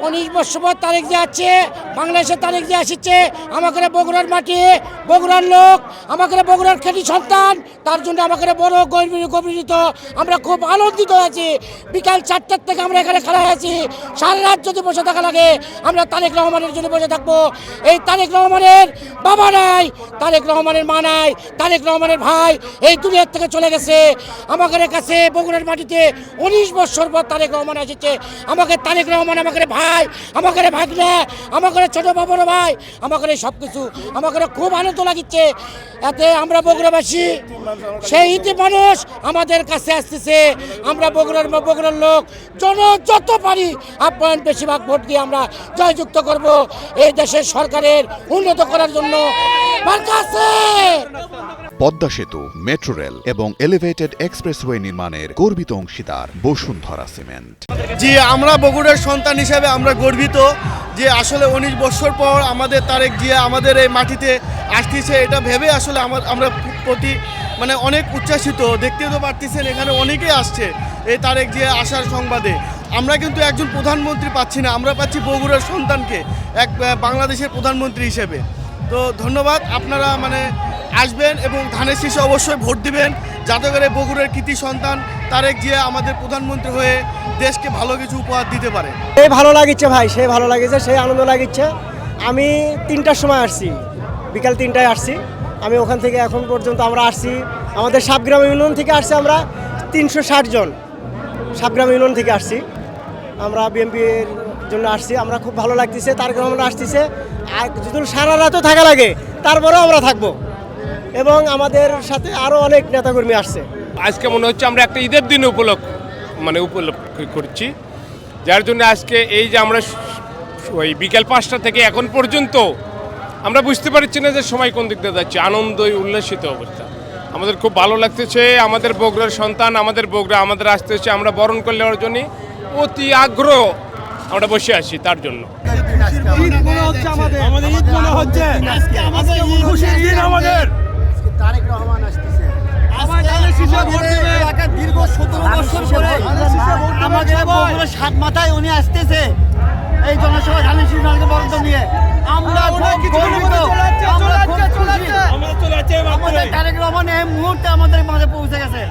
19 বছর পর তারেক যে আছে বাংলাদেশের তারেক যে আসছে আমাকে বগুড়ার মাটি বগুড়ার লোক আমাকে বগুড়ার খেটি সন্তান তার জন্য আমাকে বড় গর্বিত আমরা খুব আনন্দিত আছি। বিকাল 4টার থেকে আমরা এখানে খেলা আছি, সারা রাত যদি বসে থাকা লাগে আমরা তারেক রহমানের জন্য বসে থাকবো। এই তারেক রহমানের বাবা নাই, তারেক রহমানের মা নাই, তারেক রহমানের ভাই এই দুনিয়ার থেকে চলে গেছে। আমাদের কাছে বগুড়ার মাটিতে 19 বছর পর তারেক রহমান এসেছে। আমাকে তারেক রহমান আমাকে ভাই, আমাকে ভাগনা, আমাকে ছোট বাবার ভাই, আমাকে সব কিছু আমাকে খুব আনন্দ লাগিচ্ছে। এতে আমরা বগুড়াবাসী সেই ইতি মানুষ আমাদের কাছে আসতেছে। আমরা বগুড়ার লোক যত পারি আপ্যায়ন বেশিরভাগ ভোট দিয়ে আমরা জয়যুক্ত করব এই দেশের সরকারের উন্নত করার জন্য। পদ্মা সেতু, মেট্রো রেল এবং এলিভেটেড এক্সপ্রেসওয়ে নির্মাণের গর্বিত অংশীদার বসুন্ধরা সিমেন্ট। জি, আমরা বগুড়ার সন্তান হিসেবে আমরা গর্বিত যে আসলে 19 বছর পর আমাদের তারেক জিয়া আমাদের এই মাটিতে আসতেছে। এটা ভেবে আসলে আমরা প্রতি অনেক উচ্ছ্বাসিত। দেখতে তো পারতেছেন এখানে অনেকেই আসছে এই তারেক জিয়া আসার সংবাদে। আমরা কিন্তু একজন প্রধানমন্ত্রী পাচ্ছি না, আমরা পাচ্ছি বগুড়ার সন্তানকে এক বাংলাদেশের প্রধানমন্ত্রী হিসেবে। তো ধন্যবাদ, আপনারা আসবেন এবং ধানের শীষে অবশ্যই ভোট দিবেন যাতে করে বগুড়ার কৃতি সন্তান তারেক জিয়া আমাদের প্রধানমন্ত্রী হয়ে দেশকে ভালো কিছু উপহার দিতে পারে। এই ভালো লাগিচ্ছে ভাই, সে ভালো লাগিছে, সেই আনন্দ লাগিচ্ছে। আমি 3টার সময় আসছি, বিকাল 3টায় আসছি। আমি ওখান থেকে এখন পর্যন্ত আমরা আসছি, আমাদের সাবগ্রাম ইউনিয়ন থেকে আসছি আমরা 360 জন সাবগ্রাম ইউনিয়ন থেকে আসছি। আমরা বিএনপির জন্য আসছি, আমরা খুব ভালো লাগতেছে। তারেক রহমান আসতেছে, আর যদি সারা রাতও থাকা লাগে তারপরেও আমরা থাকবো। এবং আমাদের সাথে আরও অনেক নেতাকর্মী আসছে। আজকে মনে হচ্ছে আমরা একটা ঈদের দিন উপলক্ষ করছি, যার জন্য আজকে এই যে আমরা ওই বিকেল 5টা থেকে এখন পর্যন্ত আমরা বুঝতে পারছি না যে সময় কোন দিক দিয়ে যাচ্ছে। আনন্দ উল্লাসিত অবস্থা, আমাদের খুব ভালো লাগতেছে। আমাদের বগুড়ার সন্তান, আমাদের বগুড়া আমাদের আসতেছে, আমরা বরণ করে নেওয়ার জন্য অতি আগ্রহ আমরা বসে আছি তার জন্য। তারেক রহমান আসতেছে, দীর্ঘ 17 বছর পরে আমাদের বগুড়ার 7 মাথায় উনি আসতেছে এই জনসভা ধানের শীষ বরাদ্দ নিয়ে। আমরা তারেক রহমান এই মুহূর্তে আমাদের মাঝে পৌঁছে গেছে।